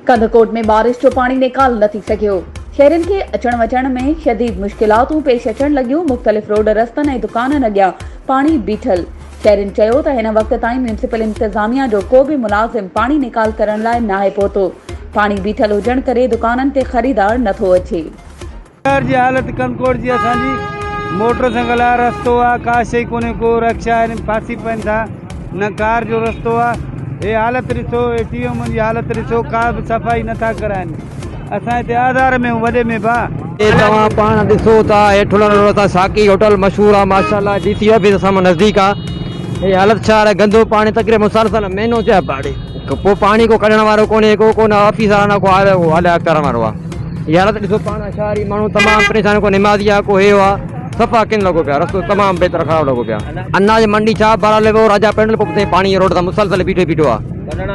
कंदकोट में बारिश जो पानी निकाल न थी सघियो। शहरनि खे अचण वचण में शदीद मुश्किलातूं पेश अचण लॻियूं। मुख़्तलिफ़ रोड रस्तनि ऐं दुकाननि अॻियां पाणी बीठल। शहरनि चयो त हिन वक़्त ताईं म्यूनिसिपल इंतज़ामिया जो को बि मुलाज़िम पाणी निकाल करण लाइ नाहे पहुतो। पाणी बीठल हुजण करे दुकाननि ते ख़रीदार नथो अचे। जी हालत कंदकोट जी असांजी मोटरसाइकिल आहे, रस्तो आहे, का शइ कोन्हे, को रक्षा आहिनि फासी पइनि था, न कार जो रस्तो आहे। हे हालत ॾिसो, ATM जी हालत ॾिसो, का बि सफ़ाई नथा कराइनि। असां हिते आधार में वॾे में तव्हां पाण ॾिसो था हेठि साकी होटल मशहूरु आहे माशाल्लाह, DC ऑफिस असां नज़दीक आहे। हे हालत छा आहे, गंदो पाणी तकरीबन मुसलसल महीनो थियो आहे। पोइ पाणी को कढण वारो कोन्हे, को कोन ऑफिस वारा को हालिया करण वारो आहे। ये हालत ॾिसो पाण शहरी माण्हू तमामु परेशान, को निमाज़ी आहे, को हेयो आहे, सफ़ा किन लॻो पिया, रस्तो तमामु बेहतर ख़राब लॻो पिया। अनाज मंडी छा बराले वो राजा पेंडल पोइ पाणी रोड तां मुसलसल बीठो आहे।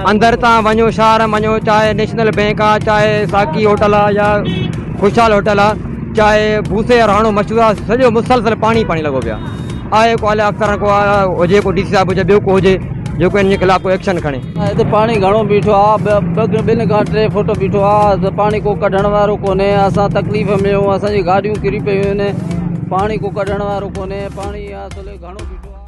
अंदर तव्हां वञो, शहर वञो, चाहे नेशनल बैंक आहे, चाहे साकी होटल आहे, या खुशहाल होटल आहे, चाहे भूसे राणो मशहूरु आहे, सॼो मुसलसल पाणी लॻो पिया आहे। को हालिया अफ़सर को हुजे, को DC साहिब हुजे, ॿियो को हुजे जेको इन जे ख़िलाफ़ को एक्शन खणे। हिते पाणी घणो बीठो आहे, 2 खां 3 फुट बीठो आहे, त पाणी को कढण वारो कोन्हे। असां तकलीफ़ में आहियूं, असांजी गाॾियूं किरी पियूं आहिनि, पाणी को कढण वारो कोन्हे। पाणी असुल घणो बीठो आहे।